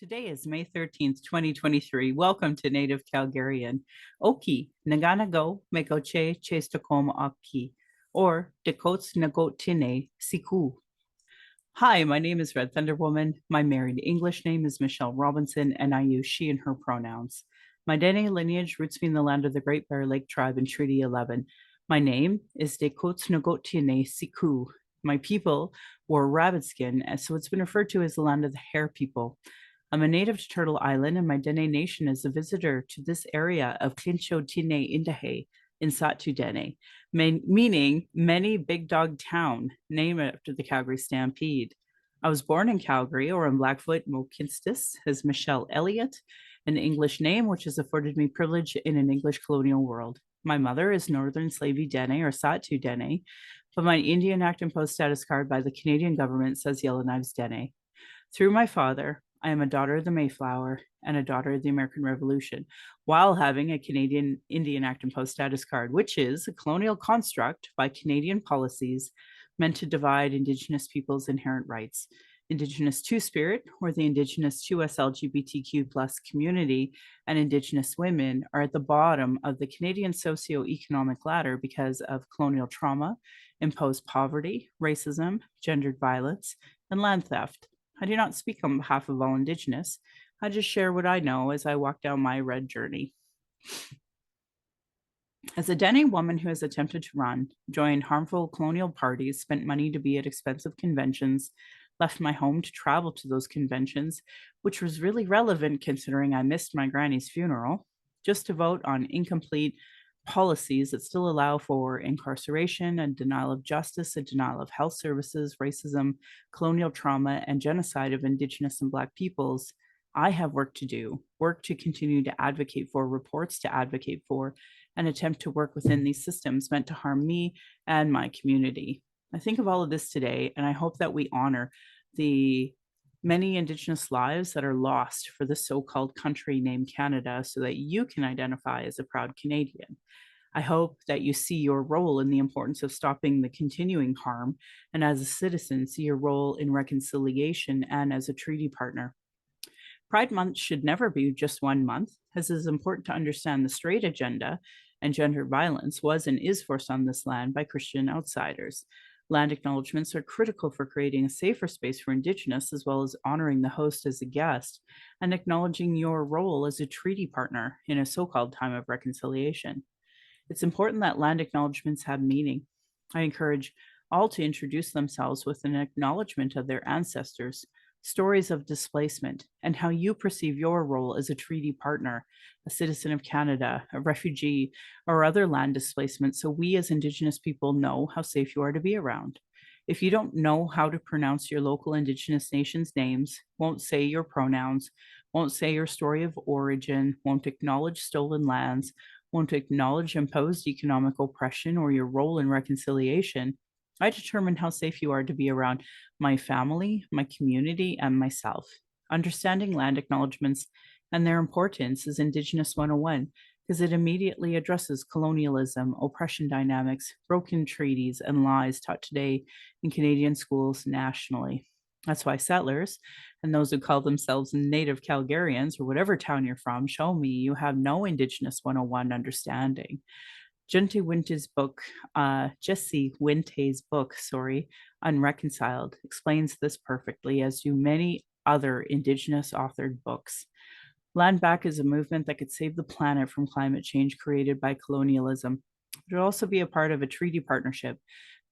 Today is May 13th, 2023. Welcome to Native Calgarian. Oki, Naganago, Mekoche, Chestakom Aki, or Dekots Nagotine, Siku. Hi, my name is Red Thunder Woman. My married English name is Michelle Robinson, and I use she and her pronouns. My Dene lineage roots me in the land of the Great Bear Lake tribe in Treaty 11. My name is Dekots Nagotine, Siku. My people wore rabbit skin, and so it's been referred to as the land of the hair people. I'm a native to Turtle Island, and my Dene Nation is a visitor to this area of Clincho Tine Indahe in Satu Dene, meaning many big dog town, named after the Calgary Stampede. I was born in Calgary, or in Blackfoot, Mokinstis, as Michelle Elliott, an English name which has afforded me privilege in an English colonial world. My mother is Northern Slavey Dene, or Satu Dene, but my Indian Act and Post status card by the Canadian government says Yellowknives Dene. Through my father, I am a daughter of the Mayflower and a daughter of the American Revolution, while having a Canadian Indian Act and Post status card, which is a colonial construct by Canadian policies meant to divide Indigenous peoples' inherent rights. Indigenous Two-Spirit, or the Indigenous 2S LGBTQ plus community, and Indigenous women are at the bottom of the Canadian socio-economic ladder because of colonial trauma, imposed poverty, racism, gendered violence, and land theft. I do not speak on behalf of all Indigenous. I just share what I know as I walk down my red journey. As a Dene woman who has attempted to run, joined harmful colonial parties, spent money to be at expensive conventions, left my home to travel to those conventions, which was really relevant considering I missed my granny's funeral, just to vote on incomplete policies that still allow for incarceration and denial of justice, a denial of health services, racism, colonial trauma, and genocide of Indigenous and Black peoples. I have work to do, work to continue to advocate for, reports to advocate for, and attempt to work within these systems meant to harm me and my community. I think of all of this today, and I hope that we honor the many Indigenous lives that are lost for the so-called country named Canada so that you can identify as a proud Canadian. I hope that you see your role in the importance of stopping the continuing harm, and as a citizen, see your role in reconciliation and as a treaty partner. Pride Month should never be just one month, as it is important to understand the straight agenda and gender violence was and is forced on this land by Christian outsiders. Land acknowledgements are critical for creating a safer space for Indigenous, as well as honoring the host as a guest and acknowledging your role as a treaty partner in a so-called time of reconciliation. It's important that land acknowledgements have meaning. I encourage all to introduce themselves with an acknowledgement of their ancestors, stories of displacement, and how you perceive your role as a treaty partner, a citizen of Canada, a refugee, or other land displacement, so we as Indigenous people know how safe you are to be around. If you don't know how to pronounce your local Indigenous nations' names, won't say your pronouns, won't say your story of origin, won't acknowledge stolen lands, won't acknowledge imposed economic oppression or your role in reconciliation, I determine how safe you are to be around my family, my community, and myself. Understanding land acknowledgements and their importance is Indigenous 101 because it immediately addresses colonialism, oppression dynamics, broken treaties, and lies taught today in Canadian schools nationally. That's why settlers and those who call themselves native Calgarians or whatever town you're from show me you have no Indigenous 101 understanding. Jesse Winte's book, Unreconciled, explains this perfectly, as do many other Indigenous authored books. Land back is a movement that could save the planet from climate change created by colonialism. It would also be a part of a treaty partnership,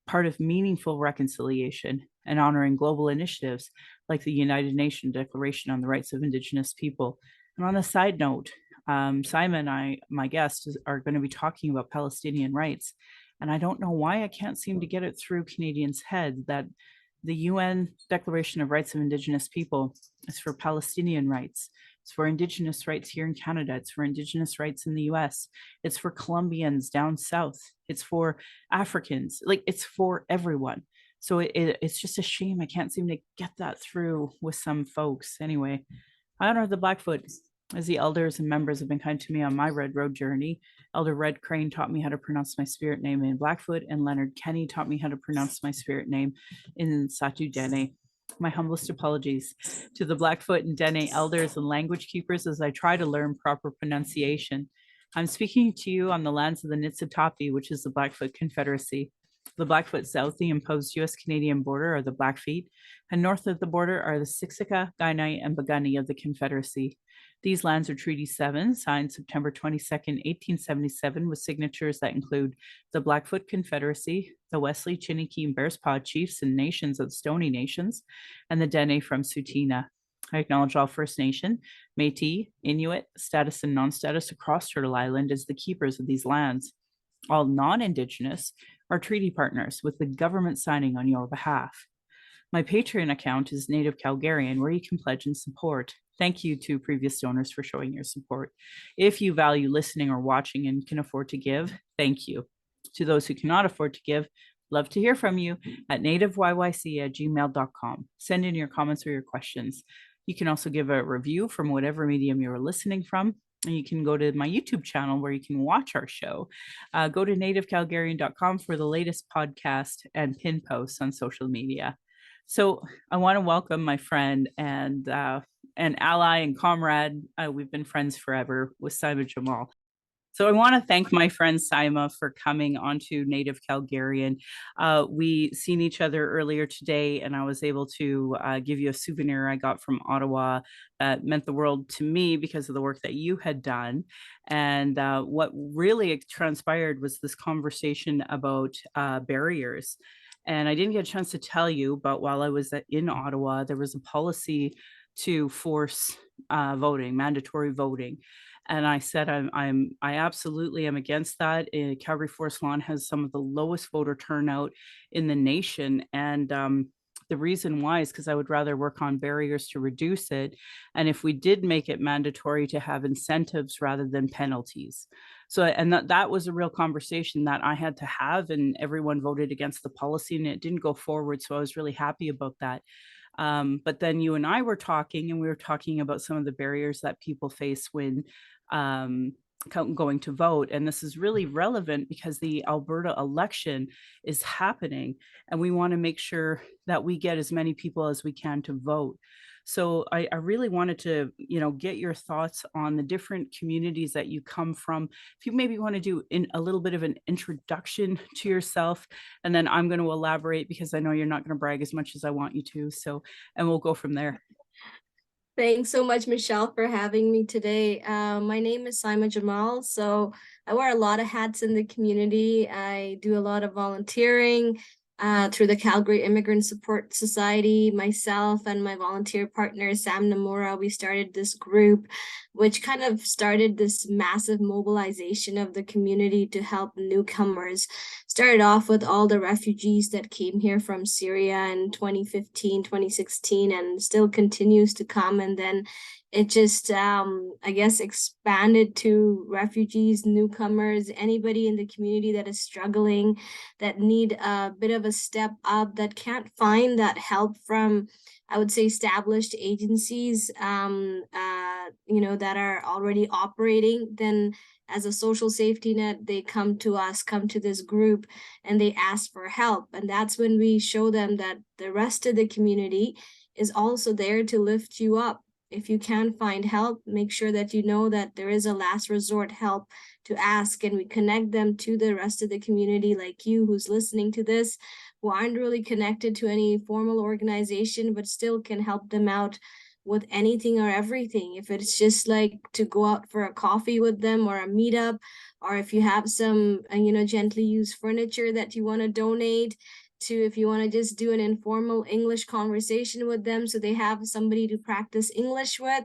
part of meaningful reconciliation, and honoring global initiatives like the United Nations Declaration on the Rights of Indigenous People. And on a side note, Saima and I, my guest, are going to be talking about Palestinian rights. And I don't know why I can't seem to get it through Canadians' head that the UN Declaration of Rights of Indigenous People is for Palestinian rights. It's for Indigenous rights here in Canada. It's for Indigenous rights in the US. It's for Colombians down south. It's for Africans. Like, it's for everyone. So it's just a shame I can't seem to get that through with some folks. Anyway, I honor the Blackfoot as the elders and members have been kind to me on my Red Road journey. Elder Red Crane taught me how to pronounce my spirit name in Blackfoot, and Leonard Kenny taught me how to pronounce my spirit name in Satu Dene. My humblest apologies to the Blackfoot and Dene elders and language keepers as I try to learn proper pronunciation. I'm speaking to you on the lands of the Niitsitapi, which is the Blackfoot Confederacy. The Blackfoot south, the imposed US-Canadian border, are the Blackfeet, and north of the border are the Siksika, Kainai, and Piikani of the Confederacy. These lands are Treaty 7, signed September 22nd, 1877, with signatures that include the Blackfoot Confederacy, the Wesley, Chiniki, and Bearspaw chiefs and nations of the Stoney Nations, and the Dene from Tsuut'ina. I acknowledge all First Nation, Métis, Inuit, status and non-status across Turtle Island as the keepers of these lands. All non-Indigenous are treaty partners with the government signing on your behalf. My Patreon account is Native Calgarian, where you can pledge and support. Thank you to previous donors for showing your support. If you value listening or watching and can afford to give, thank you. To those who cannot afford to give, love to hear from you at nativeyyc@gmail.com. Send in your comments or your questions. You can also give a review from whatever medium you're listening from. And you can go to my YouTube channel where you can watch our show. Go to nativecalgarian.com for the latest podcast and pin posts on social media. So I want to welcome my friend and ally and comrade. We've been friends forever, with Saima Jamal. So I want to thank my friend Saima for coming onto Native Calgarian. We seen each other earlier today, and I was able to give you a souvenir I got from Ottawa that meant the world to me because of the work that you had done. And what really transpired was this conversation about barriers. And I didn't get a chance to tell you, but while I was in Ottawa, there was a policy to force voting, mandatory voting. And I said, I absolutely am against that. Calgary Forest Lawn has some of the lowest voter turnout in the nation. And the reason why is because I would rather work on barriers to reduce it. And if we did make it mandatory, to have incentives rather than penalties. So, and that was a real conversation that I had to have, and everyone voted against the policy and it didn't go forward. So I was really happy about that. But then you and I were talking, and we were talking about some of the barriers that people face when going to vote. And this is really relevant because the Alberta election is happening, and we want to make sure that we get as many people as we can to vote. So I really wanted to, get your thoughts on the different communities that you come from. If you maybe want to do a little bit of an introduction to yourself, and then I'm going to elaborate because I know you're not going to brag as much as I want you to. So, and we'll go from there. Thanks so much, Michelle, for having me today. My name is Saima Jamal. So I wear a lot of hats in the community. I do a lot of volunteering through the Calgary Immigrant Support Society. Myself and my volunteer partner, Sam Namura, we started this group, which kind of started this massive mobilization of the community to help newcomers. Started off with all the refugees that came here from Syria in 2015, 2016, and still continues to come. And then it just, I guess, expanded to refugees, newcomers, anybody in the community that is struggling, that need a bit of a step up, that can't find that help from, I would say, established agencies, that are already operating. Then as a social safety net, they come to us, come to this group, and they ask for help. And that's when we show them that the rest of the community is also there to lift you up. If you can find help, make sure that you know that there is a last resort help to ask, and we connect them to the rest of the community, like you who's listening to this, who aren't really connected to any formal organization, but still can help them out with anything or everything. If it's just like to go out for a coffee with them or a meetup, or if you have some, gently used furniture that you want to donate to, if you want to just do an informal English conversation with them so they have somebody to practice English with,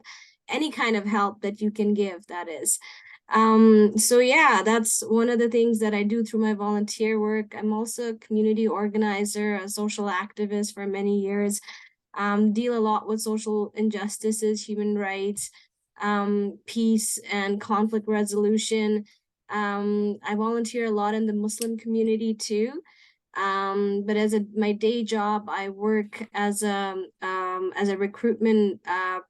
any kind of help that you can give, that is. So yeah, that's one of the things that I do through my volunteer work. I'm also a community organizer, a social activist for many years. Deal a lot with social injustices, human rights, peace and conflict resolution. I volunteer a lot in the Muslim community too. But as my day job, I work as a recruitment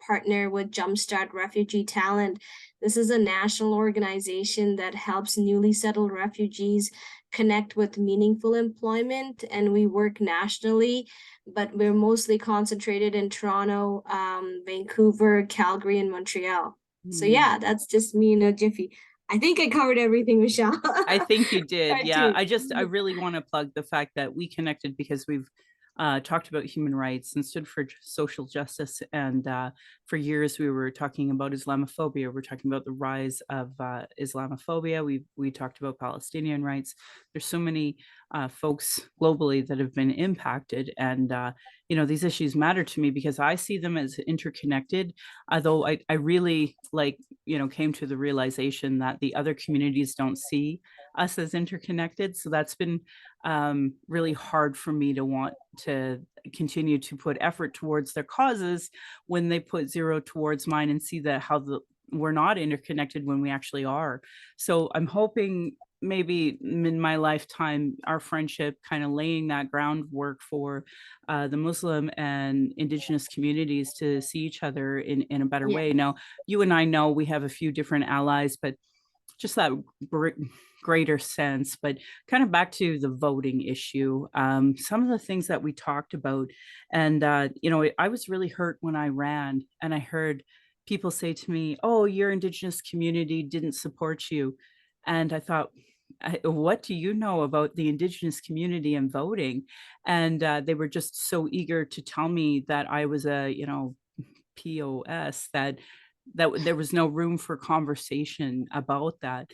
partner with Jumpstart Refugee Talent. This is a national organization that helps newly settled refugees connect with meaningful employment, and we work nationally, but we're mostly concentrated in Toronto, Vancouver, Calgary, and Montreal. So Mm. yeah, that's just me in a jiffy. I think I covered everything, Michelle. I think you did. Yeah. Cartoon. I really want to plug the fact that we connected because we've talked about human rights and stood for social justice. And for years, we were talking about Islamophobia. We're talking about the rise of Islamophobia. We talked about Palestinian rights. There's so many folks globally that have been impacted. And, these issues matter to me because I see them as interconnected. Although I really came to the realization that the other communities don't see us as interconnected. So that's been really hard for me to want to continue to put effort towards their causes when they put zero towards mine and see that we're not interconnected when we actually are. So I'm hoping maybe in my lifetime, our friendship kind of laying that groundwork for the Muslim and Indigenous communities to see each other in a better Yeah. way. Now, you and I know we have a few different allies, but just that greater sense. But kind of back to the voting issue, some of the things that we talked about, and I was really hurt when I ran and I heard people say to me, "Oh, your Indigenous community didn't support you," and I thought, what do you know about the Indigenous community and voting? And they were just so eager to tell me that I was a POS, that there was no room for conversation about that.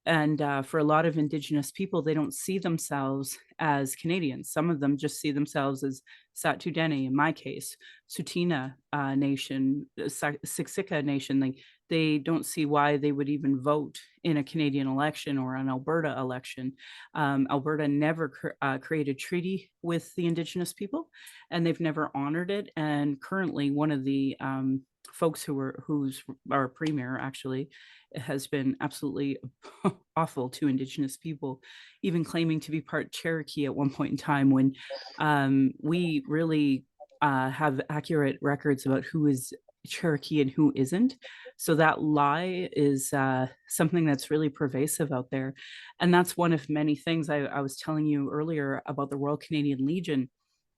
And for a lot of Indigenous people, they don't see themselves as Canadians. Some of them just see themselves as Satu Dene, in my case, Tsuut'ina Nation, Siksika Nation. They don't see why they would even vote in a Canadian election or an Alberta election. Alberta never created treaty with the Indigenous people, and they've never honored it. And currently, one of the folks who's our premier actually has been absolutely awful to Indigenous people, even claiming to be part Cherokee at one point in time when we really have accurate records about who is Cherokee and who isn't. So that lie is something that's really pervasive out there. And that's one of many things I was telling you earlier about the Royal Canadian Legion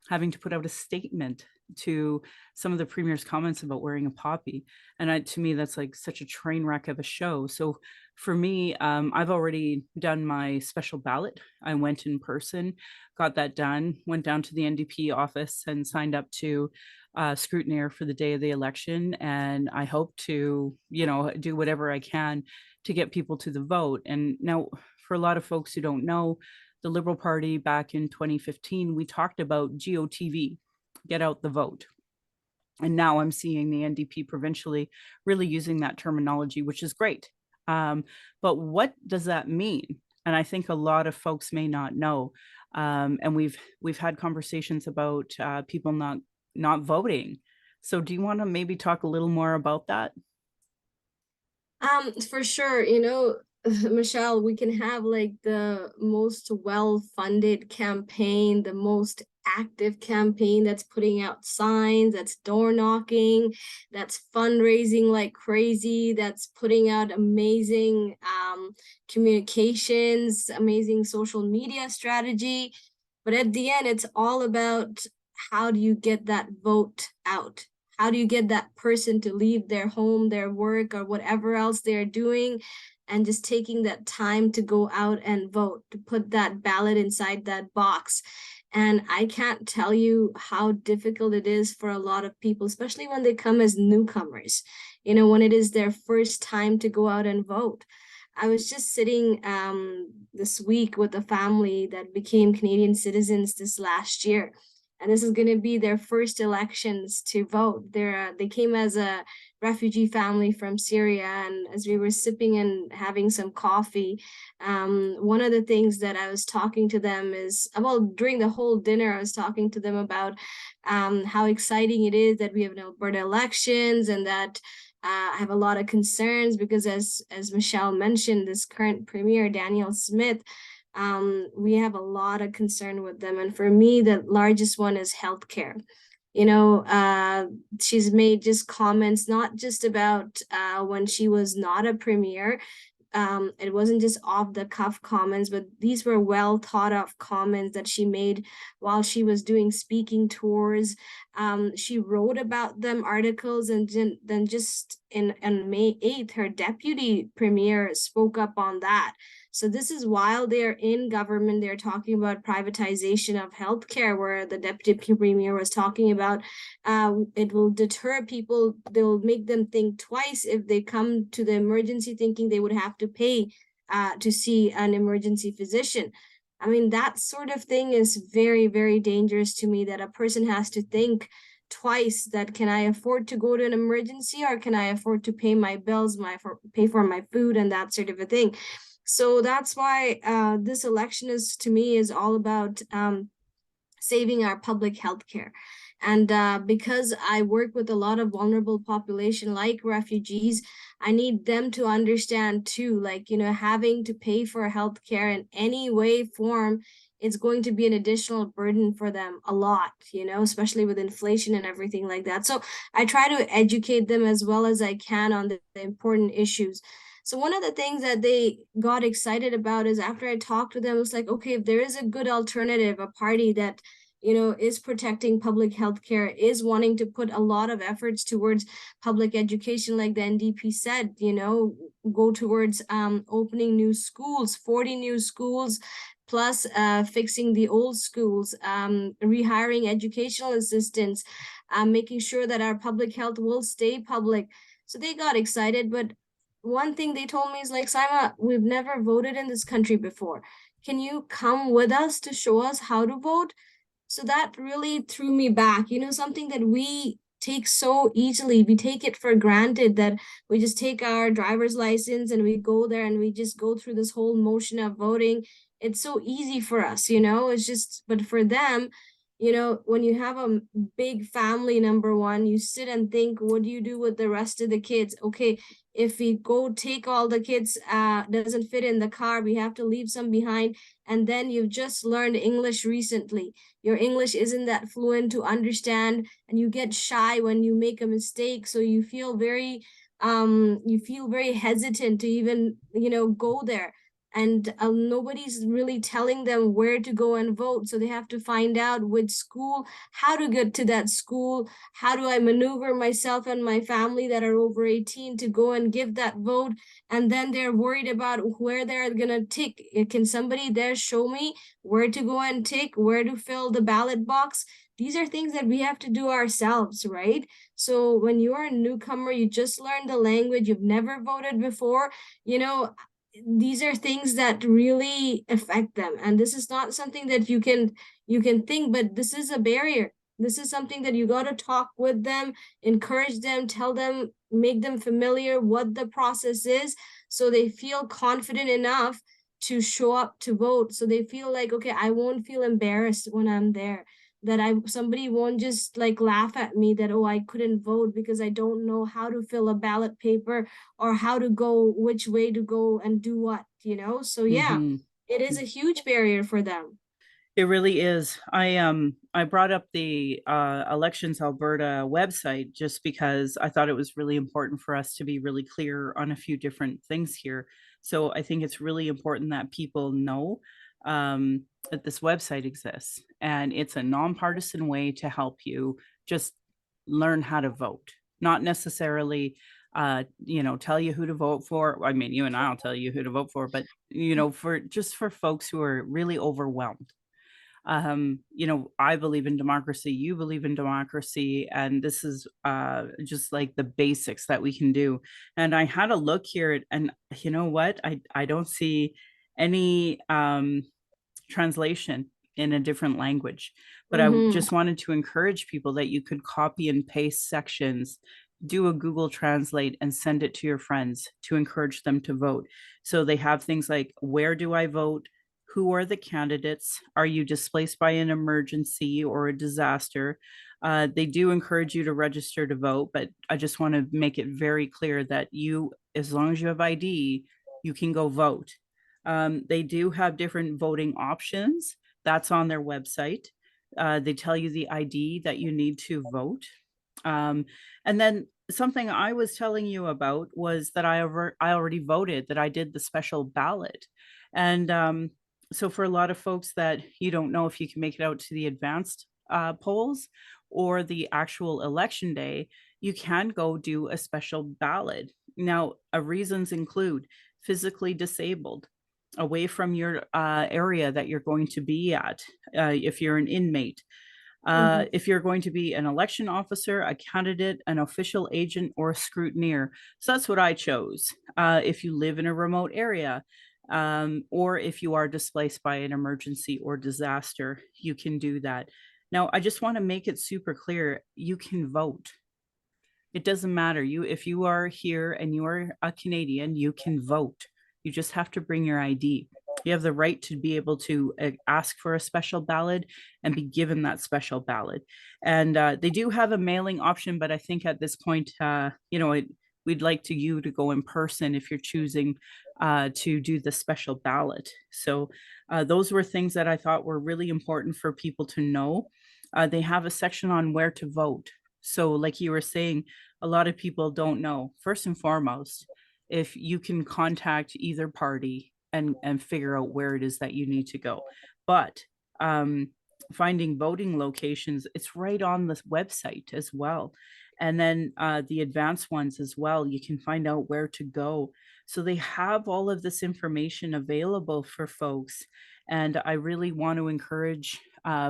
having to put out a statement to some of the premier's comments about wearing a poppy. And to me, that's like such a train wreck of a show. So for me, I've already done my special ballot. I went in person, got that done, went down to the NDP office and signed up to scrutineer for the day of the election. And I hope to, do whatever I can to get people to the vote. And now, for a lot of folks who don't know, the Liberal Party back in 2015, we talked about GOTV, get out the vote. And now I'm seeing the NDP provincially really using that terminology, which is great. But what does that mean? And I think a lot of folks may not know. And we've had conversations about people not voting. So do you want to maybe talk a little more about that? For sure, Michelle, we can have like the most well-funded campaign, the most active campaign that's putting out signs, that's door knocking, that's fundraising like crazy, that's putting out amazing communications, amazing social media strategy. But at the end, it's all about how do you get that vote out? How do you get that person to leave their home, their work, or whatever else they're doing, and just taking that time to go out and vote, to put that ballot inside that box? And I can't tell you how difficult it is for a lot of people, especially when they come as newcomers, when it is their first time to go out and vote. I was just sitting this week with a family that became Canadian citizens this last year, and this is going to be their first elections to vote. They came as a refugee family from Syria, and as we were sipping and having some coffee, one of the things that I was talking to them is, well, during the whole dinner, I was talking to them about how exciting it is that we have an Alberta elections, and that I have a lot of concerns because, as Michelle mentioned, this current premier, Danielle Smith, we have a lot of concern with them. And for me, the largest one is healthcare. She's made just comments, not just about when she was not a premier, it wasn't just off the cuff comments, but these were well thought of comments that she made while she was doing speaking tours. She wrote about them articles, and then just on May 8th, her deputy premier spoke up on that. So this is while they're in government, they're talking about privatization of healthcare, where the deputy premier was talking about it will deter people. They'll make them think twice if they come to the emergency thinking they would have to pay to see an emergency physician. I mean, that sort of thing is very, very dangerous to me, that a person has to think twice that can I afford to go to an emergency, or can I afford to pay my bills, pay for my food, and that sort of a thing. So that's why this election is, to me, is all about saving our public health care. And because I work with a lot of vulnerable population like refugees, I need them to understand too, like, having to pay for healthcare in any way, form, it's going to be an additional burden for them a lot, especially with inflation and everything like that. So I try to educate them as well as I can on the important issues. So one of the things that they got excited about is, after I talked to them, it was like, okay, if there is a good alternative, a party that is protecting public health care, is wanting to put a lot of efforts towards public education, like the NDP said, go towards opening new schools, 40 new schools, plus fixing the old schools, rehiring educational assistants, making sure that our public health will stay public. So they got excited. But one thing they told me is like, Saima, we've never voted in this country before. Can you come with us to show us how to vote? So that really threw me back, something that we take so easily. We take it for granted that we just take our driver's license and we go there and we just go through this whole motion of voting. It's so easy for us, it's just, but for them, when you have a big family, number one, you sit and think, what do you do with the rest of the kids? Okay, if we go take all the kids, doesn't fit in the car, we have to leave some behind. And then you've just learned English recently. Your English isn't that fluent to understand, and you get shy when you make a mistake. So you feel very hesitant to even, go there. And nobody's really telling them where to go and vote. So they have to find out which school, how to get to that school, how do I maneuver myself and my family that are over 18 to go and give that vote. And then they're worried about where they're going to tick. Can somebody there show me where to go and tick, where to fill the ballot box? These are things that we have to do ourselves, right? So when you're a newcomer, you just learned the language, you've never voted before, these are things that really affect them. And this is not something that you can think, but this is a barrier. This is something that you got to talk with them, encourage them, tell them, make them familiar what the process is, so they feel confident enough to show up to vote. So they feel like, okay, I won't feel embarrassed when I'm there, that somebody won't just like laugh at me that, oh, I couldn't vote because I don't know how to fill a ballot paper, or how to go, which way to go and do what. So yeah, Mm-hmm. it is a huge barrier for them. It really is. I brought up the Elections Alberta website just because I thought it was really important for us to be really clear on a few different things here. So I think it's really important that people know that this website exists, and it's a nonpartisan way to help you just learn how to vote, not necessarily tell you who to vote for. I mean, you and I'll tell you who to vote for, but for folks who are really overwhelmed. I believe in democracy, you believe in democracy, and this is just like the basics that we can do. And I had a look here, and you know what? I don't see any translation in a different language, but I Mm-hmm. just wanted to encourage people that you could copy and paste sections, do a Google Translate, and send it to your friends to encourage them to vote. So they have things like, where do I vote? Who are the candidates? Are you displaced by an emergency or a disaster? They do encourage you to register to vote, but I just want to make it very clear that you, as long as you have ID, you can go vote. They do have different voting options. That's on their website. They tell you the ID that you need to vote. Um, and then something I was telling you about was that I already voted, that I did the special ballot. And so for a lot of folks that you don't know if you can make it out to the advanced polls or the actual election day, you can go do a special ballot. Now, reasons include physically disabled, away from your area that you're going to be at, if you're an inmate, Mhm. if you're going to be an election officer, a candidate, an official agent, or a scrutineer. So that's what I chose. If you live in a remote area, or if you are displaced by an emergency or disaster, you can do that. Now, I just want to make it super clear, you can vote. It doesn't matter. If you are here and you are a Canadian, you can vote. You just have to bring your ID. You have the right to be able to ask for a special ballot and be given that special ballot. And they do have a mailing option, but I think at this point, we'd like you to go in person if you're choosing to do the special ballot. So those were things that I thought were really important for people to know. They have a section on where to vote. So, like you were saying, a lot of people don't know. First and foremost, if you can contact either party and figure out where it is that you need to go. But um, finding voting locations, it's right on this website as well. And then the advanced ones as well, you can find out where to go. So they have all of this information available for folks. And I really want to encourage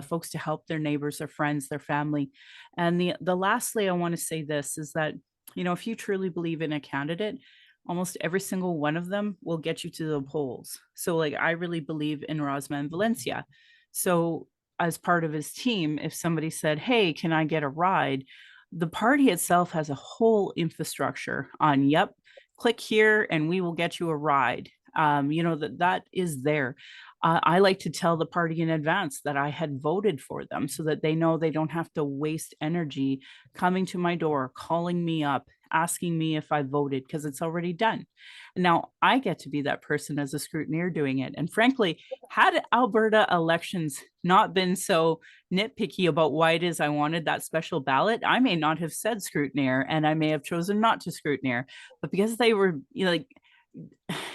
folks to help their neighbors, their friends, their family. And the lastly, I want to say this is that, if you truly believe in a candidate, almost every single one of them will get you to the polls. So, like, I really believe in Rosman Valencia. So, as part of his team, if somebody said, "Hey, can I get a ride?" The party itself has a whole infrastructure on, yep, click here and we will get you a ride. That is there. I like to tell the party in advance that I had voted for them so that they know they don't have to waste energy coming to my door, calling me up, asking me if I voted because it's already done. Now I get to be that person as a scrutineer doing it. And frankly, had Alberta elections not been so nitpicky about why it is I wanted that special ballot, I may not have said scrutineer and I may have chosen not to scrutineer. But because they were, like,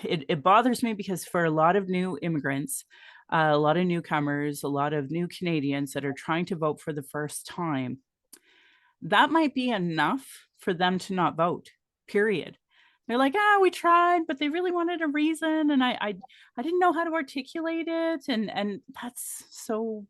it bothers me because for a lot of new immigrants, a lot of newcomers, a lot of new Canadians that are trying to vote for the first time, that might be enough for them to not vote, period. They're like, we tried, but they really wanted a reason. And I didn't know how to articulate it. And that's so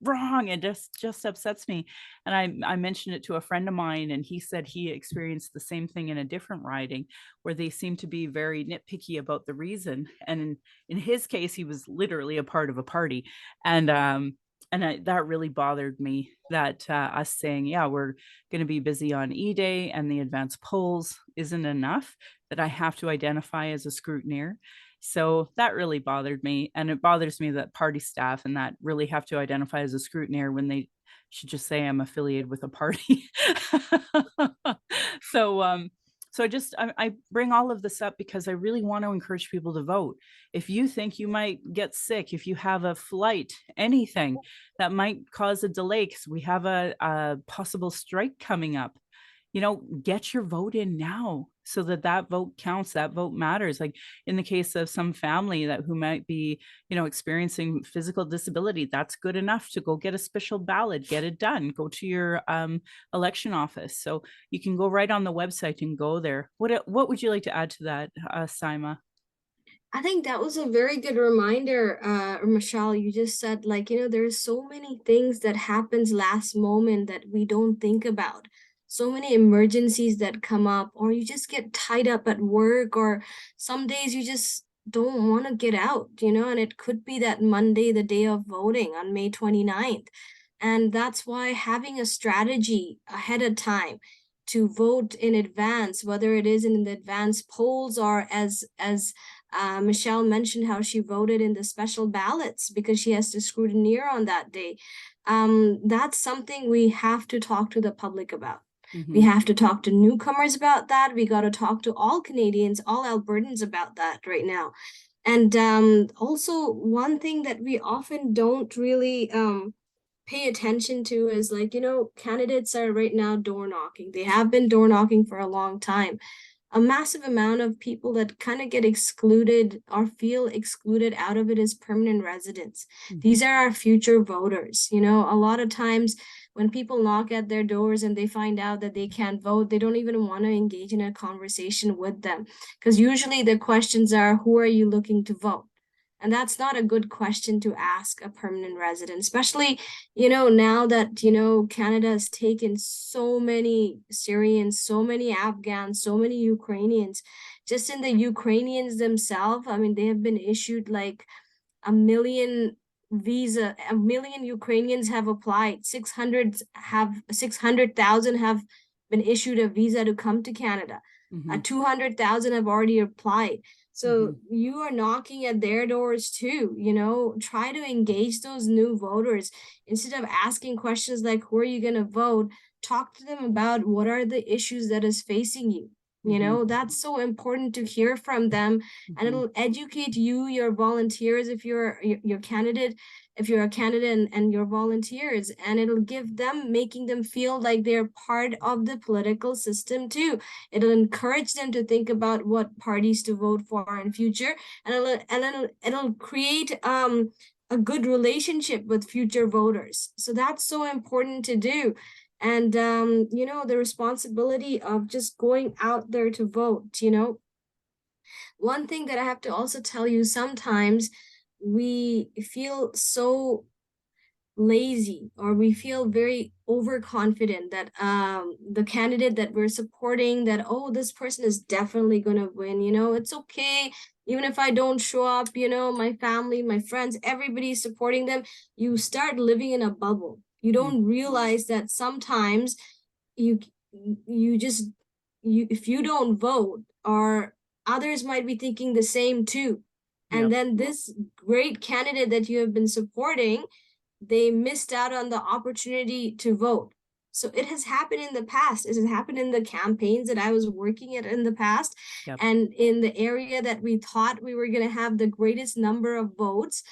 wrong. It just upsets me. And I mentioned it to a friend of mine, and he said he experienced the same thing in a different riding where they seem to be very nitpicky about the reason. And in his case, he was literally a part of a party. And that really bothered me, that us saying, yeah, we're going to be busy on E-Day and the advanced polls isn't enough, that I have to identify as a scrutineer. So that really bothered me. And it bothers me that party staff and that really have to identify as a scrutineer when they should just say I'm affiliated with a party. so I bring all of this up because I really want to encourage people to vote. If you think you might get sick, if you have a flight, anything that might cause a delay, because we have a possible strike coming up, get your vote in now so that vote counts, that vote matters. Like in the case of some family who might be, experiencing physical disability, that's good enough to go get a special ballot, get it done, go to your election office. So you can go right on the website and go there. What would you like to add to that, Saima? I think that was a very good reminder, Michelle. You just said, like, there's so many things that happens last moment that we don't think about. So many emergencies that come up, or you just get tied up at work, or some days you just don't want to get out, and it could be that Monday, the day of voting on May 29th. And that's why having a strategy ahead of time to vote in advance, whether it is in the advance polls or as Michelle mentioned how she voted in the special ballots because she has to scrutineer on that day. That's something we have to talk to the public about. We Mm-hmm. have to talk to newcomers about that. We got to talk to all Canadians, all Albertans about that right now. And also, one thing that we often don't really pay attention to is like, candidates are right now door knocking. They have been door knocking for a long time. A massive amount of people that kind of get excluded or feel excluded out of it is permanent residents. Mhm. These are our future voters. A lot of times when people knock at their doors and they find out that they can't vote, they don't even want to engage in a conversation with them. Because usually the questions are, who are you looking to vote? And that's not a good question to ask a permanent resident, especially, now that, Canada has taken so many Syrians, so many Afghans, so many Ukrainians. Just in the Ukrainians themselves, I mean, they have been issued like a million Ukrainians have applied. 600,000 have been issued a visa to come to Canada. Mhm. 200,000 have already applied. So Mhm. you are knocking at their doors too, try to engage those new voters instead of asking questions like, who are you going to vote? Talk to them about what are the issues that is facing you. Mhm. That's so important to hear from them, and Mhm. it'll educate you, your volunteers, if you're your candidate, if you're a candidate, and your volunteers, and it'll give them, making them feel like they're part of the political system too. It'll encourage them to think about what parties to vote for in future, and it'll create a good relationship with future voters. So that's so important to do. And the responsibility of just going out there to vote. One thing that I have to also tell you, sometimes we feel so lazy, or we feel very overconfident that the candidate that we're supporting, that, oh, this person is definitely going to win. It's okay even if I don't show up. My family, my friends, everybody's supporting them. You start living in a bubble. You Mm. don't realize that sometimes you you just if you don't vote, or others might be thinking the same too, and Yep. then this great candidate that you have been supporting, they missed out on the opportunity to vote. So it has happened in the past. It has happened in the campaigns that I was working at in the past. Yep. And in the area that we thought we were going to have the greatest number of votes,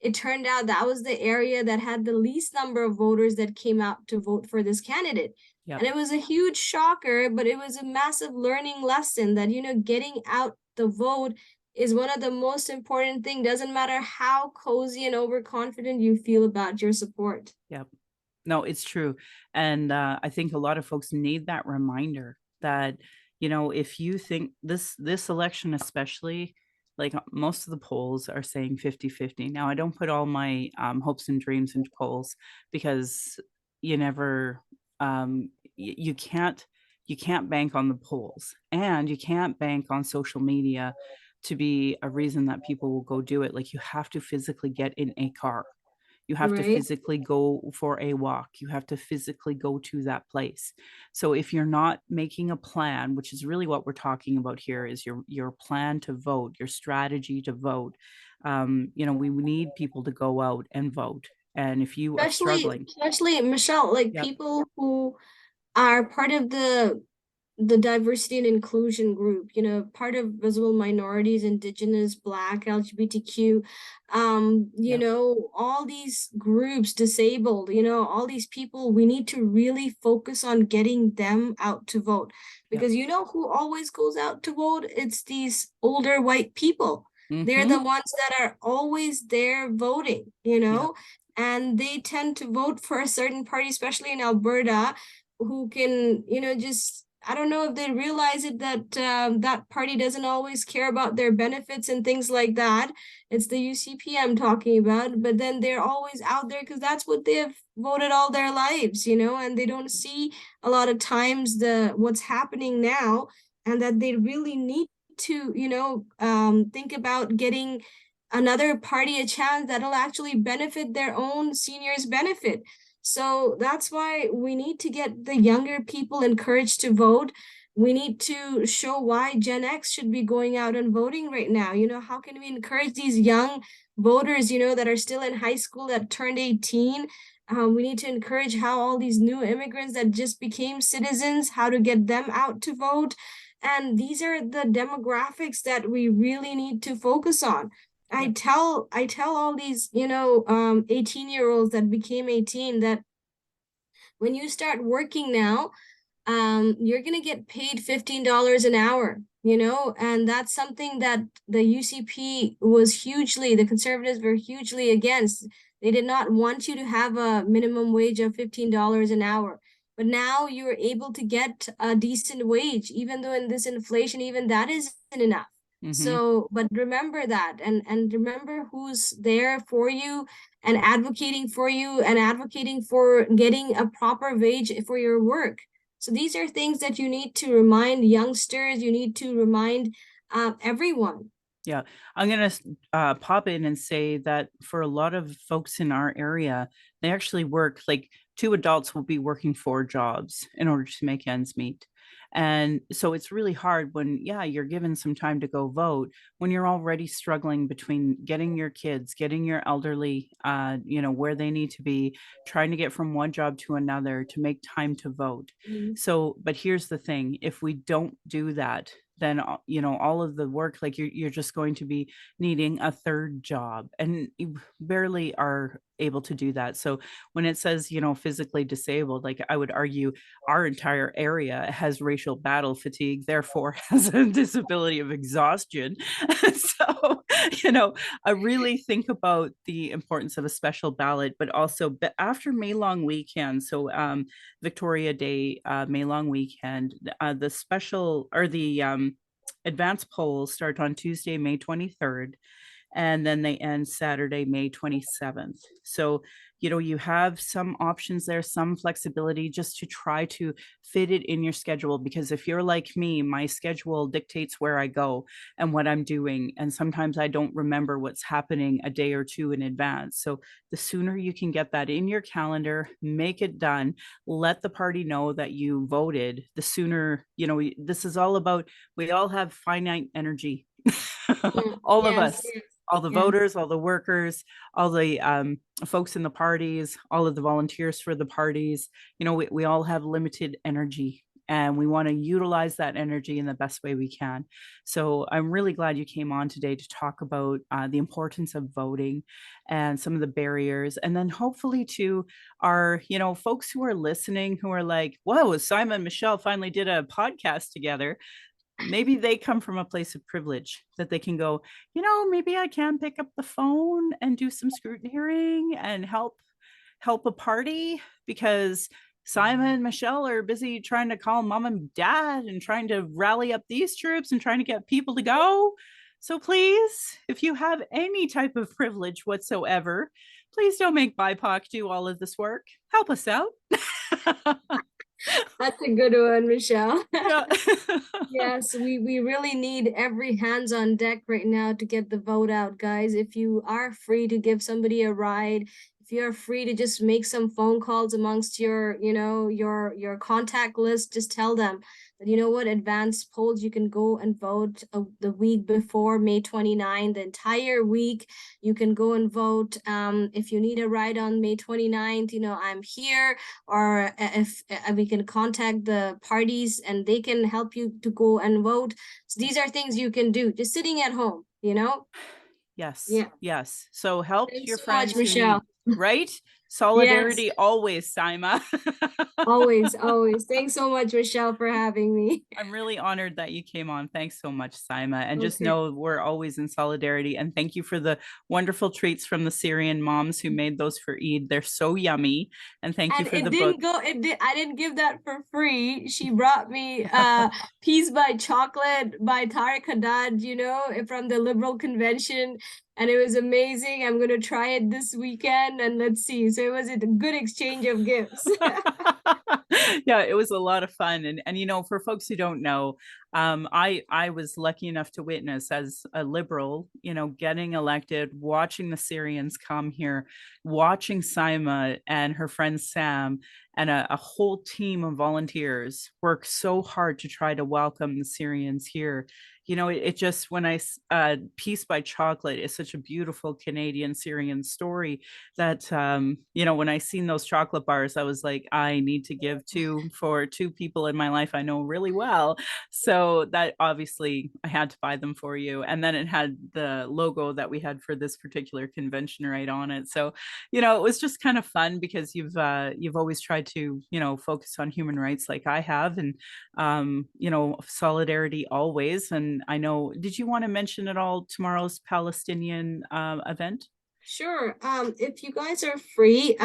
it turned out that was the area that had the least number of voters that came out to vote for this candidate. Yep. And it was a huge shocker, but it was a massive learning lesson that, getting out the vote is one of the most important thing. Doesn't matter how cozy and overconfident you feel about your support. Yep. No, it's true. And I think a lot of folks need that reminder that, if you think this election especially, like most of the polls are saying 50-50. Now, I don't put all my hopes and dreams into polls because you never you can't bank on the polls, and you can't bank on social media to be a reason that people will go do it. Like, you have to physically get in a car, you have to Right? physically go for a walk. You have to physically go to that place. So if you're not making a plan, which is really what we're talking about here, is your plan to vote, your strategy to vote. We need people to go out and vote. And if you are Especially, struggling, especially Michelle, like yep, people who are part of the diversity and inclusion group, part of visible minorities, indigenous, black, LGBTQ, yep, all these groups, disabled, all these people, we need to really focus on getting them out to vote. yep, Because who always goes out to vote? It's these older white people. They're mm-hmm, the ones that are always there voting, yep, and they tend to vote for a certain party, especially in Alberta, who can, just, I don't know if they realize it, that that party doesn't always care about their benefits and things like that. It's the UCP I'm talking about, but then they're always out there because that's what they've voted all their lives, and they don't see a lot of times the what's happening now, and that they really need to, think about getting another party a chance that'll actually benefit their own seniors benefit. So that's why we need to get the younger people encouraged to vote. We need to show why Gen X should be going out and voting right now. How can we encourage these young voters, that are still in high school, that turned 18? We need to encourage how all these new immigrants that just became citizens, how to get them out to vote. And these are the demographics that we really need to focus on. Yeah. I tell all these, 18-year-olds that became 18 that when you start working now, you're going to get paid $15 an hour, and that's something that the UCP was hugely, the conservatives were hugely against. They did not want you to have a minimum wage of $15 an hour. But now you're able to get a decent wage, even though in this inflation, even that isn't enough. Hmm. So, but remember that, and remember who's there for you and advocating for you and advocating for getting a proper wage for your work. So these are things that you need to remind youngsters, you need to remind everyone. Yeah, I'm gonna pop in and say that for a lot of folks in our area, they actually work like two adults will be working four jobs in order to make ends meet. And so it's really hard when, yeah, you're given some time to go vote when you're already struggling between getting your kids, getting your elderly, where they need to be, trying to get from one job to another to make time to vote. Mm. So, but here's the thing, if we don't do that, then all of the work, like you're just going to be needing a third job, and you barely are able to do that. So when it says physically disabled, like I would argue our entire area has racial battle fatigue, therefore has a disability of exhaustion. So I really think about the importance of a special ballot, but also after May long weekend, so Victoria Day, May long weekend, the special or the advanced polls start on Tuesday, May 23rd, and then they end Saturday, May 27th. So, you have some options there, some flexibility just to try to fit it in your schedule. Because if you're like me, my schedule dictates where I go and what I'm doing. And sometimes I don't remember what's happening a day or two in advance. So, the sooner you can get that in your calendar, make it done, let the party know that you voted, the sooner, this is all about, we all have finite energy. Mm, All of yes, us, yes, all the yes. voters, all the workers, all the folks in the parties, all of the volunteers for the parties. We all have limited energy, and we want to utilize that energy in the best way we can. So I'm really glad you came on today to talk about the importance of voting and some of the barriers. And then hopefully to our, folks who are listening who are like, whoa, Saima and Michelle finally did a podcast together. Maybe they come from a place of privilege that they can go, maybe I can pick up the phone and do some scrutineering and help a party, because Simon and Michelle are busy trying to call mom and dad and trying to rally up these troops and trying to get people to go. So please, if you have any type of privilege whatsoever, please don't make BIPOC do all of this work. Help us out. That's a good one, Michelle. Yeah. Yes, we really need every hands on deck right now to get the vote out, guys. If you are free to give somebody a ride, if you are free to just make some phone calls amongst your, your contact list, just tell them that you know what, advanced polls, you can go and vote the week before May 29, the entire week. You can go and vote. If you need a ride on May 29th, I'm here, or if we can contact the parties and they can help you to go and vote. So these are things you can do just sitting at home. Yes, Yeah. yes. So help Thanks your so much, friends who Michelle. need, right? Yes, Solidarity always, Saima. always, always. Thanks so much, Michelle, for having me. I'm really honored that you came on. Thanks so much, Saima. And just Okay. know we're always in solidarity. And thank you for the wonderful treats from the Syrian moms who made those for Eid. They're so yummy. And thank you And for it the book. didn't go, it did, I didn't give that for free. She brought me Peas by Chocolate by Tariq Haddad, from the Liberal Convention. And it was amazing. I'm gonna try it this weekend and let's see. So it was a good exchange of gifts. Yeah, it was a lot of fun. And for folks who don't know, I was lucky enough to witness as a liberal, getting elected, watching the Syrians come here, watching Saima and her friend Sam and a whole team of volunteers work so hard to try to welcome the Syrians here. It just, when Peace by Chocolate is such a beautiful Canadian Syrian story that when I seen those chocolate bars, I was like, I need to give two for two people in my life I know really well. So So that obviously I had to buy them for you. And then it had the logo that we had for this particular convention right on it. So, it was just kind of fun because you've always tried to, focus on human rights like I have, and solidarity always. And I know, did you want to mention at all tomorrow's Palestinian event? Sure. If you guys are free,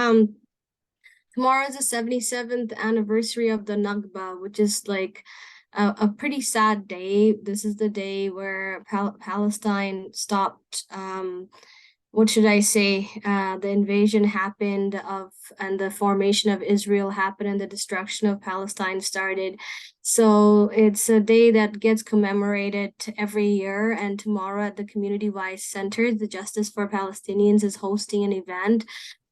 tomorrow is the 77th anniversary of the Nakba, which is like a pretty sad day. This is the day where Palestine stopped, what should I say? The invasion happened of, and the formation of Israel happened, and the destruction of Palestine started. So it's a day that gets commemorated every year. And tomorrow at the Community Wise Center, the Justice for Palestinians is hosting an event.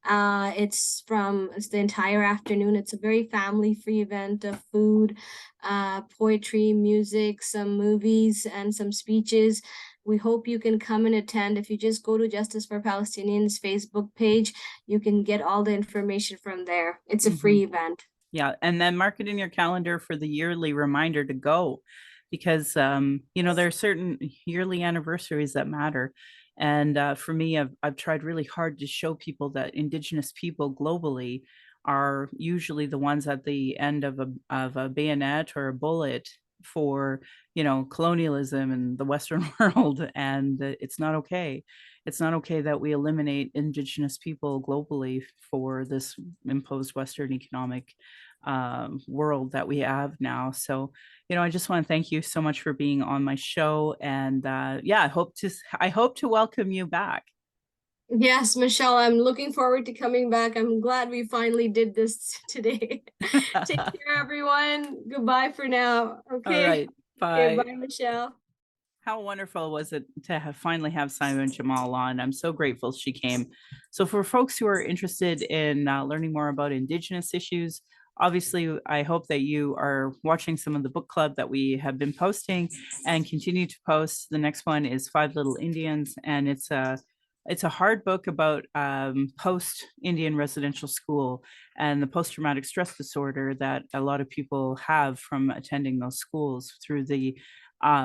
It's the entire afternoon. It's a very family-free event of food, poetry, music, some movies, and some speeches. We hope you can come and attend. If you just go to Justice for Palestinians Facebook page, you can get all the information from there. It's a Mhm. free event. Yeah, and then mark it in your calendar for the yearly reminder to go, because there are certain yearly anniversaries that matter. And for me, I've tried really hard to show people that Indigenous people globally are usually the ones at the end of a bayonet or a bullet for colonialism and the Western world, and it's not okay. It's not okay that we eliminate Indigenous people globally for this imposed Western economic world that we have now. So, I just want to thank you so much for being on my show, and yeah, I hope to welcome you back. Yes, Michelle, I'm looking forward to coming back. I'm glad we finally did this today. Take care, everyone. Goodbye for now. All Okay. right, Okay, bye. bye, Michelle. How wonderful was it to finally have Saima Jamal on? I'm so grateful she came. So, for folks who are interested in learning more about Indigenous issues, obviously, I hope that you are watching some of the book club that we have been posting and continue to post. The next one is Five Little Indians, and it's a hard book about post Indian residential school and the post traumatic stress disorder that a lot of people have from attending those schools through the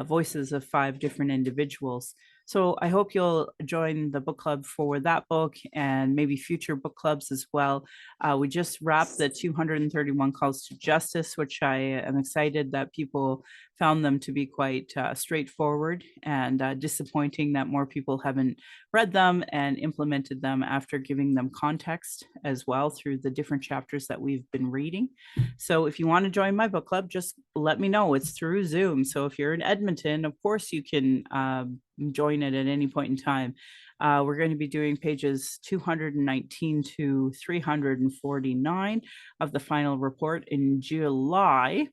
voices of five different individuals. So I hope you'll join the book club for that book and maybe future book clubs as well. We just wrapped the 231 calls to justice, which I am excited that people found them to be quite straightforward, and disappointing that more people haven't read them and implemented them after giving them context as well through the different chapters that we've been reading. So if you want to join my book club, just let me know. It's through Zoom. So if you're in Edmonton, of course you can join it at any point in time. We're going to be doing pages 219 to 349 of the final report in July.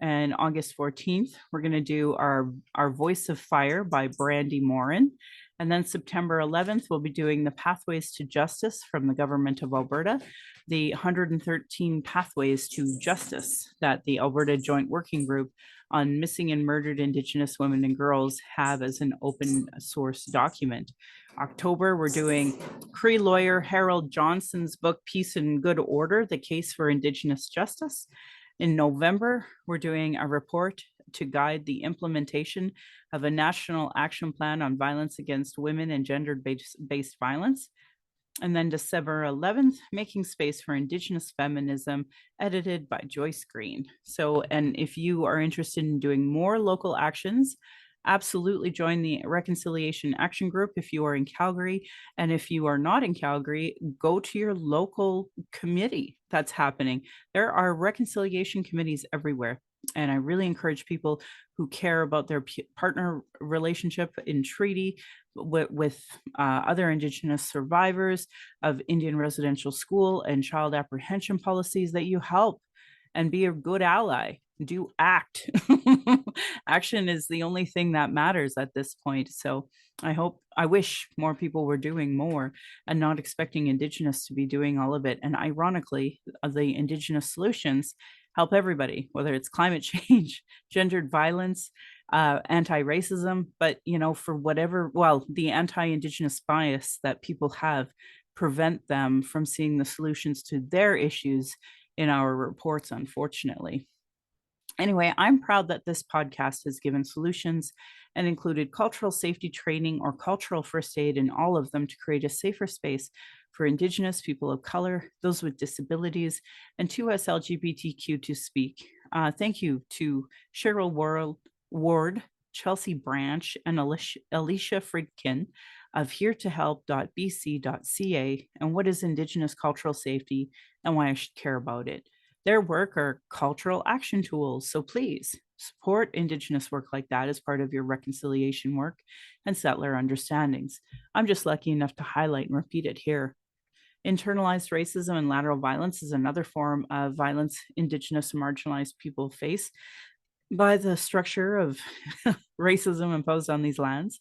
And August 14th, we're going to do our Voice of Fire by Brandy Morin. And then September 11th, we'll be doing the Pathways to Justice from the Government of Alberta, the 113 Pathways to Justice that the Alberta Joint Working Group on Missing and Murdered Indigenous Women and Girls have as an open source document. October, we're doing Cree lawyer Harold Johnson's book, Peace and Good Order, The Case for Indigenous Justice. In November, we're doing a report to guide the implementation of a national action plan on violence against women and gender-based violence. And then December 11th, Making Space for Indigenous Feminism, edited by Joyce Green. So, and if you are interested in doing more local actions, absolutely join the Reconciliation Action Group if you are in Calgary. And if you are not in Calgary, go to your local committee that's happening. There are reconciliation committees everywhere. And I really encourage people who care about their partner relationship in treaty with other Indigenous survivors of Indian residential school and child apprehension policies that you help and be a good ally. Do act. Action is the only thing that matters at this point. So I wish more people were doing more and not expecting Indigenous to be doing all of it. And ironically, the Indigenous solutions help everybody, whether it's climate change, gendered violence, anti-racism, but for whatever, well, the anti-Indigenous bias that people have prevent them from seeing the solutions to their issues in our reports, unfortunately. Anyway, I'm proud that this podcast has given solutions and included cultural safety training or cultural first aid in all of them to create a safer space for Indigenous, people of color, those with disabilities, and to us LGBTQ to speak. Thank you to Cheryl Ward, Chelsea Branch, and Alicia Friedkin of heretohelp.bc.ca and what is Indigenous cultural safety and why I should care about it. Their work are cultural action tools. So please support Indigenous work like that as part of your reconciliation work and settler understandings. I'm just lucky enough to highlight and repeat it here. Internalized racism and lateral violence is another form of violence Indigenous and marginalized people face by the structure of racism imposed on these lands.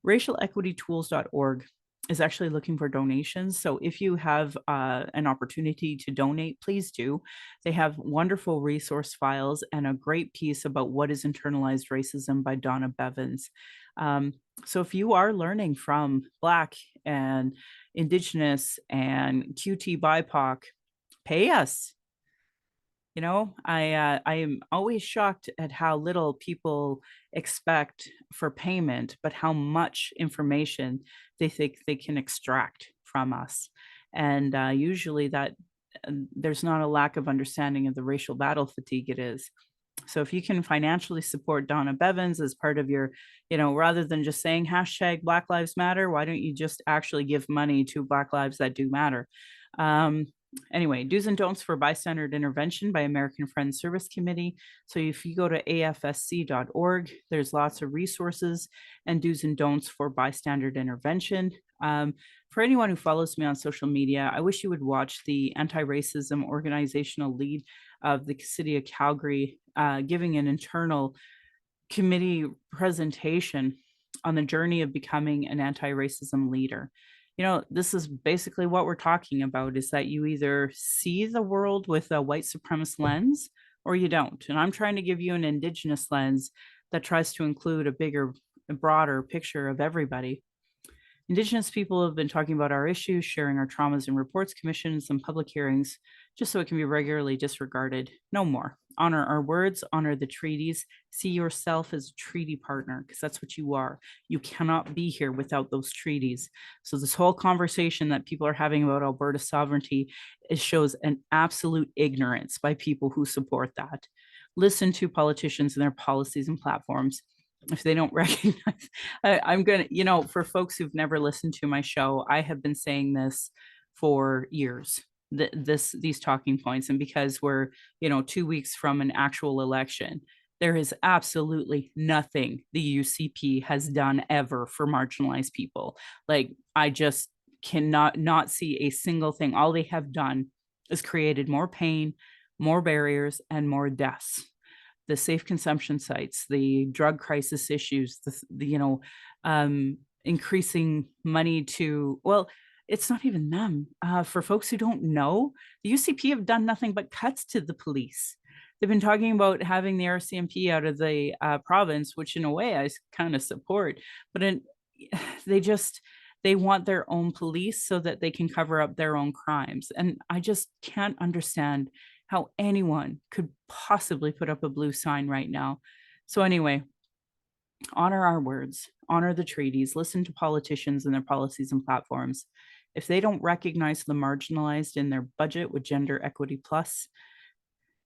RacialEquityTools.org is actually looking for donations. So if you have an opportunity to donate, please do. They have wonderful resource files and a great piece about what is internalized racism by Donna Bevins. So if you are learning from Black and Indigenous and QT BIPOC, pay us. I am always shocked at how little people expect for payment, but how much information they think they can extract from us. And usually that there's not a lack of understanding of the racial battle fatigue it is. So if you can financially support Donna Bevins as part of your, rather than just saying hashtag Black Lives Matter, why don't you just actually give money to Black lives that do matter? Um, Anyway, do's and don'ts for bystander intervention by American Friends Service Committee. So if you go to afsc.org, there's lots of resources and do's and don'ts for bystander intervention. For anyone who follows me on social media, I wish you would watch the anti-racism organizational lead of the city of Calgary giving an internal committee presentation on the journey of becoming an anti-racism leader. This is basically what we're talking about, is that you either see the world with a white supremacist lens or you don't. And I'm trying to give you an Indigenous lens that tries to include a bigger, broader picture of everybody. Indigenous people have been talking about our issues, sharing our traumas in reports, commissions, and public hearings, just so it can be regularly disregarded. No more. Honor our words, honor the treaties, see yourself as a treaty partner, because that's what you are. You cannot be here without those treaties. So this whole conversation that people are having about Alberta sovereignty, it shows an absolute ignorance by people who support that. Listen to politicians and their policies and platforms. If they don't recognize, I'm gonna, for folks who've never listened to my show, I have been saying this for years. These talking points, and because we're 2 weeks from an actual election, there is absolutely nothing the UCP has done ever for marginalized people. Like, I just cannot not see a single thing. All they have done is created more pain, more barriers, and more deaths. The safe consumption sites, the drug crisis issues, increasing money to, well, it's not even them. For folks who don't know, the UCP have done nothing but cuts to the police. They've been talking about having the RCMP out of the province, which in a way I kind of support, but they just, they want their own police so that they can cover up their own crimes. And I just can't understand how anyone could possibly put up a blue sign right now. So anyway, honor our words, honor the treaties, listen to politicians and their policies and platforms. If they don't recognize the marginalized in their budget with Gender Equity Plus,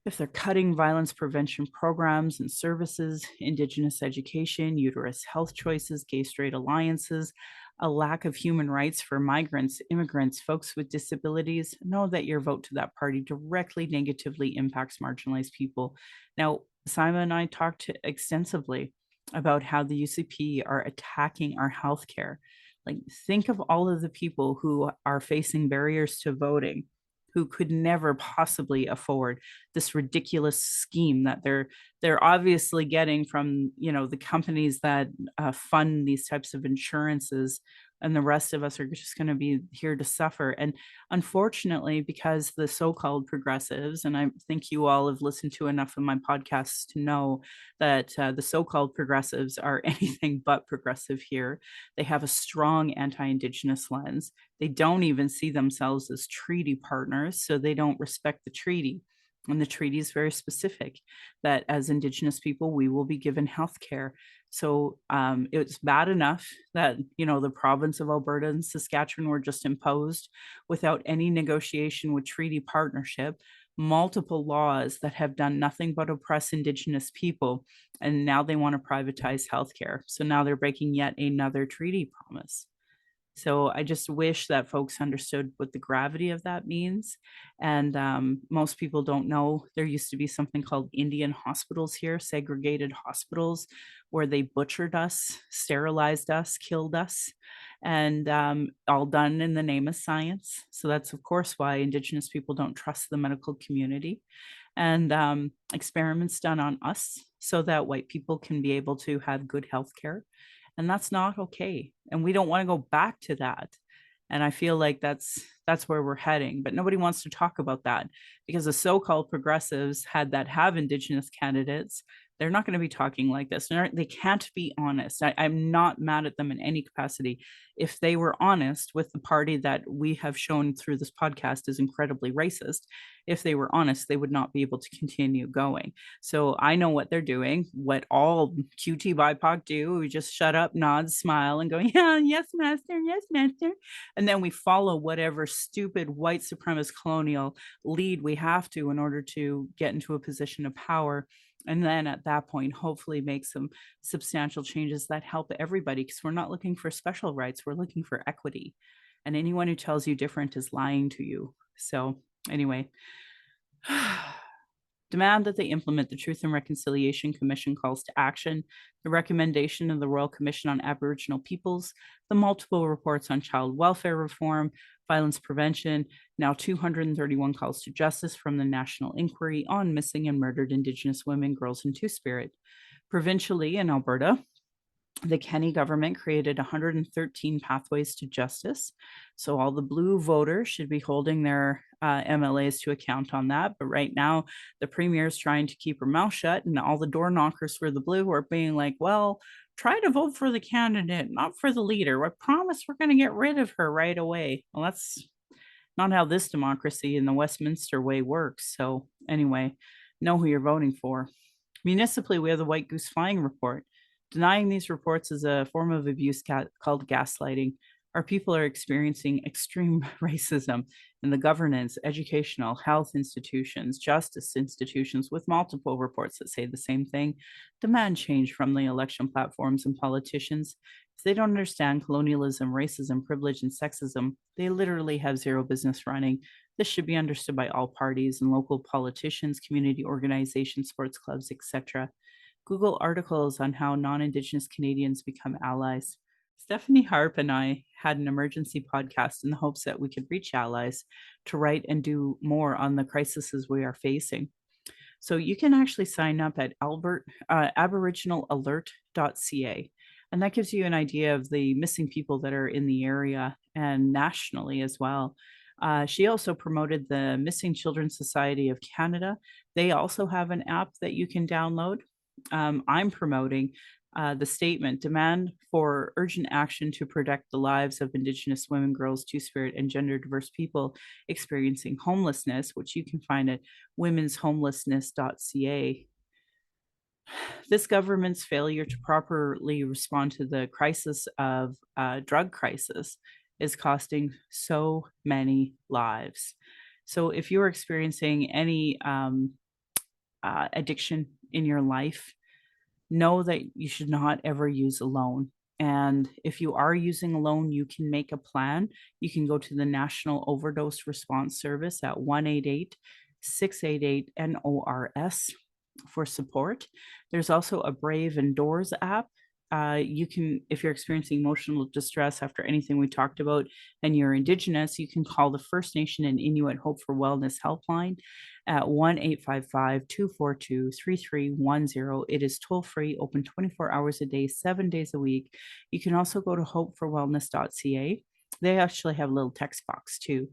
if they're cutting violence prevention programs and services, Indigenous education, uterus health choices, gay straight alliances, a lack of human rights for migrants, immigrants, folks with disabilities, know that your vote to that party directly negatively impacts marginalized people. Now, Saima and I talked extensively about how the UCP are attacking our healthcare. Like, think of all of the people who are facing barriers to voting, who could never possibly afford this ridiculous scheme that they're obviously getting from the companies that fund these types of insurances, and the rest of us are just going to be here to suffer. And unfortunately, because the so-called progressives, and I think you all have listened to enough of my podcasts to know that the so-called progressives are anything but progressive here. They have a strong anti-Indigenous lens. They don't even see themselves as treaty partners, so they don't respect the treaty. And the treaty is very specific that as Indigenous people, we will be given health care. So it's bad enough that, the province of Alberta and Saskatchewan were just imposed without any negotiation with treaty partnership, multiple laws that have done nothing but oppress Indigenous people. And now they want to privatize healthcare. So now they're breaking yet another treaty promise. So I just wish that folks understood what the gravity of that means. And most people don't know there used to be something called Indian hospitals here, segregated hospitals, where they butchered us, sterilized us, killed us, and all done in the name of science. So that's, of course, why Indigenous people don't trust the medical community. And experiments done on us so that white people can be able to have good health care, and that's not okay, and we don't want to go back to that. And I feel like that's where we're heading, but nobody wants to talk about that because the so-called progressives that have Indigenous candidates, they're not going to be talking like this. They can't be honest. I'm not mad at them in any capacity. If they were honest with the party that we have shown through this podcast is incredibly racist, if they were honest, they would not be able to continue going. So I know what they're doing, what all QT BIPOC do. We just shut up, nod, smile, and go, yeah, yes, master, yes, master. And then we follow whatever stupid white supremacist colonial lead we have to in order to get into a position of power. And then at that point, hopefully make some substantial changes that help everybody, because we're not looking for special rights. We're looking for equity. And anyone who tells you different is lying to you. So anyway, demand that they implement the Truth and Reconciliation Commission calls to action, the recommendation of the Royal Commission on Aboriginal Peoples, the multiple reports on child welfare reform, violence prevention, now 231 calls to justice from the National Inquiry on Missing and Murdered Indigenous Women, Girls, and Two-Spirit. Provincially in Alberta, the Kenney government created 113 pathways to justice. So all the blue voters should be holding their MLAs to account on that. But right now, the premier is trying to keep her mouth shut, and all the door knockers for the blue are being like, well, try to vote for the candidate, not for the leader. I promise we're going to get rid of her right away. Well, that's not how this democracy in the Westminster way works. So anyway, know who you're voting for. Municipally, we have the White Goose Flying Report. Denying these reports is a form of abuse called gaslighting. Our people are experiencing extreme racism in the governance, educational, health institutions, justice institutions, with multiple reports that say the same thing. Demand change from the election platforms and politicians. If they don't understand colonialism, racism, privilege, and sexism, they literally have zero business running. This should be understood by all parties and local politicians, community organizations, sports clubs, etc. Google articles on how non-Indigenous Canadians become allies. Stephanie Harp and I had an emergency podcast in the hopes that we could reach allies to write and do more on the crises we are facing. So you can actually sign up at aboriginalalert.ca. And that gives you an idea of the missing people that are in the area and nationally as well. She also promoted the Missing Children Society of Canada. They also have an app that you can download. I'm promoting the statement, demand for urgent action to protect the lives of Indigenous women, girls, Two-Spirit, and gender diverse people experiencing homelessness, which you can find at womenshomelessness.ca. This government's failure to properly respond to the crisis of drug crisis is costing so many lives. So if you're experiencing any addiction in your life, know that you should not ever use a loan. And if you are using a loan, you can make a plan. You can go to the National Overdose Response Service at 1-888-688-NORS for support. There's also a Brave and Doors app. You can, if you're experiencing emotional distress after anything we talked about and you're Indigenous, you can call the First Nation and Inuit Hope for Wellness helpline at 1-855-242-3310. It is toll free, open 24 hours a day, 7 days a week. You can also go to hopeforwellness.ca. They actually have a little text box too.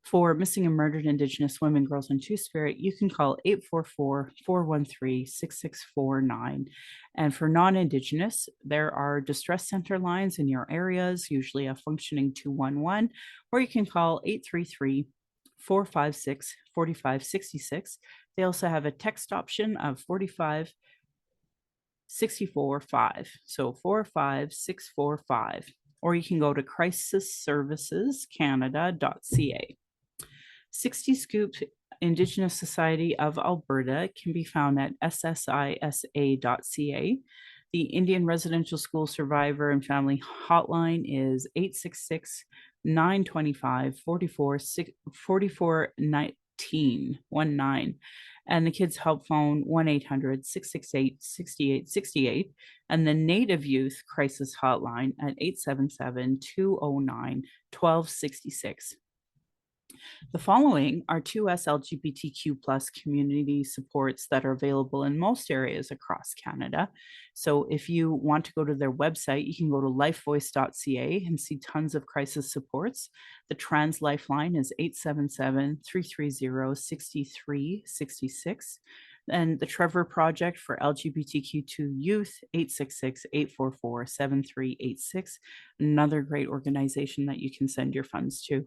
For missing and murdered Indigenous women, girls, and Two-Spirit, you can call 844-413-6649. And for non-Indigenous, there are distress center lines in your areas, usually a functioning 211, or you can call 833 456 4566. They also have a text option of 45 645. So 45645. Or you can go to crisisservicescanada.ca. 60 Scoop Indigenous Society of Alberta can be found at ssisa.ca. The Indian Residential School Survivor and Family Hotline is 866 925 4419. And the Kids Help Phone 1-800-668-6868. And the Native Youth Crisis Hotline at 877-209-1266. The following are two LGBTQ plus community supports that are available in most areas across Canada. So if you want to go to their website, you can go to lifevoice.ca and see tons of crisis supports. The Trans Lifeline is 877-330-6366. And the Trevor Project for LGBTQ2 Youth, 866-844-7386. Another great organization that you can send your funds to.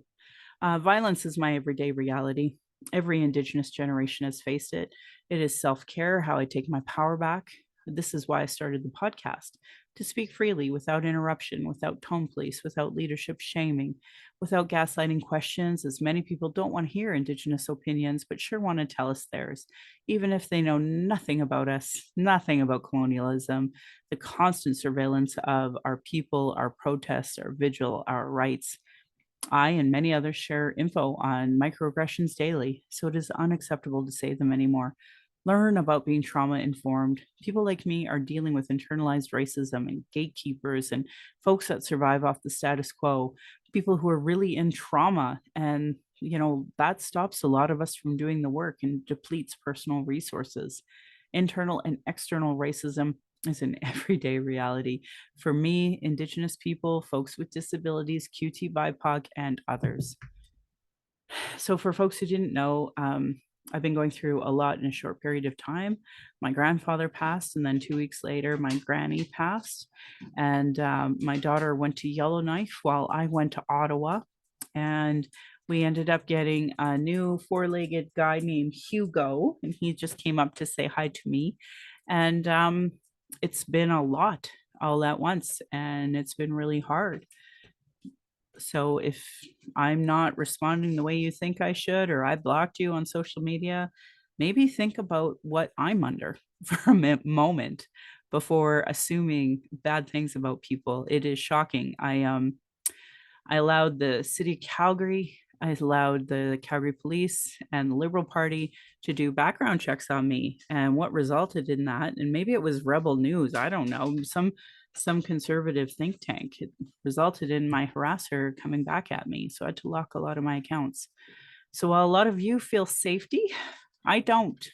Violence is my everyday reality. Every Indigenous generation has faced it. It is self-care, how I take my power back. This is why I started the podcast, to speak freely without interruption, without tone police, without leadership shaming, without gaslighting questions, as many people don't want to hear Indigenous opinions, but sure want to tell us theirs, even if they know nothing about us, nothing about colonialism, the constant surveillance of our people, our protests, our vigil, our rights. I and many others share info on microaggressions daily, so it is unacceptable to say them anymore. Learn about being trauma informed. People like me are dealing with internalized racism and gatekeepers and folks that survive off the status quo, people who are really in trauma. And, that stops a lot of us from doing the work and depletes personal resources. Internal and external racism is an everyday reality for me, Indigenous people, folks with disabilities, QT BIPOC, and others. So for folks who didn't know, I've been going through a lot in a short period of time. My grandfather passed, and then 2 weeks later, my granny passed. And my daughter went to Yellowknife while I went to Ottawa. And we ended up getting a new four-legged guy named Hugo, and he just came up to say hi to me. And it's been a lot all at once, and it's been really hard. So if I'm not responding the way you think I should, or I blocked you on social media, maybe think about what I'm under for a moment before assuming bad things about people. It is shocking. I allowed the city of Calgary, I allowed the Calgary Police and the Liberal Party to do background checks on me. And what resulted in that, and maybe it was Rebel News, I don't know, some conservative think tank, it resulted in my harasser coming back at me. So I had to lock a lot of my accounts. So while a lot of you feel safety, I don't.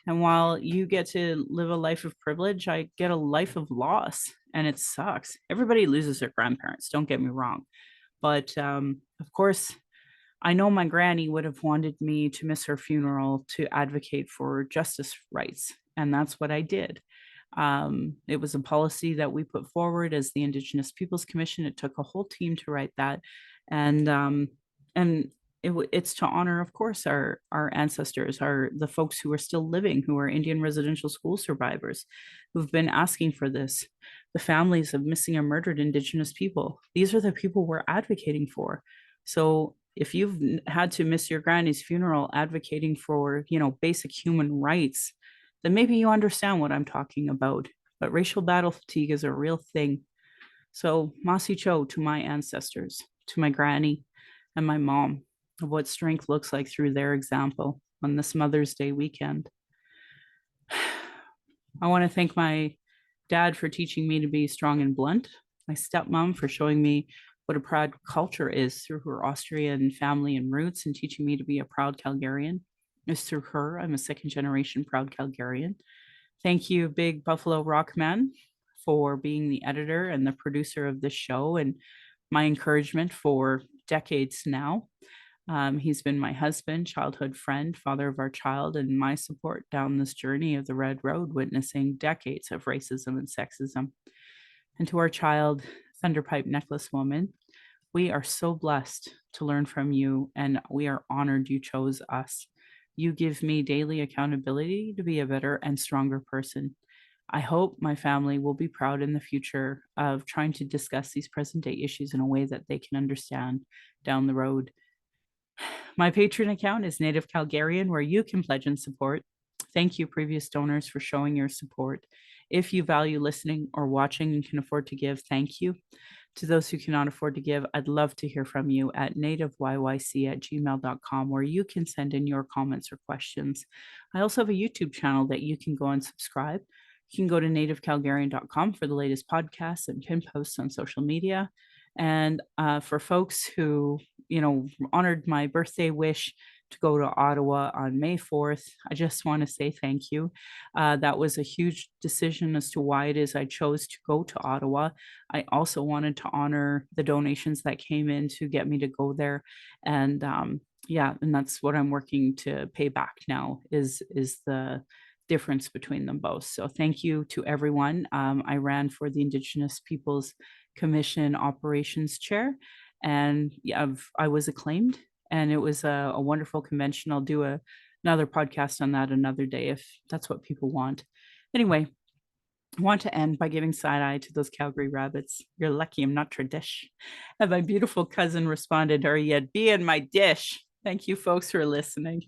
And while you get to live a life of privilege, I get a life of loss, and it sucks. Everybody loses their grandparents, don't get me wrong. But of course, I know my granny would have wanted me to miss her funeral to advocate for justice rights, and that's what I did. It was a policy that we put forward as the Indigenous Peoples Commission. It took a whole team to write that, and it's to honor, of course, our ancestors, the folks who are still living, who are Indian residential school survivors, who've been asking for this, the families of missing or murdered Indigenous people. These are the people we're advocating for. So if you've had to miss your granny's funeral advocating for, basic human rights, then maybe you understand what I'm talking about. But racial battle fatigue is a real thing. So Masi Cho to my ancestors, to my granny and my mom, of what strength looks like through their example on this Mother's Day weekend. I want to thank my dad for teaching me to be strong and blunt, my stepmom for showing me what a proud culture is through her Austrian family and roots, and teaching me to be a proud Calgarian. It's through her I'm a second generation proud Calgarian. Thank you, Big Buffalo Rockman, for being the editor and the producer of this show and my encouragement for decades now. He's been my husband, childhood friend, father of our child, and my support down this journey of the Red Road, witnessing decades of racism and sexism. And to our child, Thunderpipe Necklace Woman, We are so blessed to learn from you, and we are honored you chose us. You give me daily accountability to be a better and stronger person. I hope my family will be proud in the future of trying to discuss these present day issues in a way that they can understand down the road. My Patreon account is Native Calgarian, where you can pledge and support. Thank you, previous donors, for showing your support. If you value listening or watching and can afford to give, thank you. To those who cannot afford to give, I'd love to hear from you at nativeyyc@gmail.com, where you can send in your comments or questions. I also have a YouTube channel that you can go and subscribe. You can go to nativecalgarian.com for the latest podcasts and pin posts on social media. And for folks who, honored my birthday wish to go to Ottawa on May 4th, I just want to say thank you. That was a huge decision as to why it is I chose to go to Ottawa. I also wanted to honor the donations that came in to get me to go there. And yeah, and that's what I'm working to pay back now is the difference between them both. So thank you to everyone. I ran for the Indigenous Peoples Commission Operations Chair, and yeah, I was acclaimed, and it was a wonderful convention. I'll do another podcast on that another day if that's what people want. Anyway, I want to end by giving side eye to those Calgary rabbits. You're lucky I'm not tradish. And my beautiful cousin responded, "Are you be in my dish?" Thank you, folks, for listening.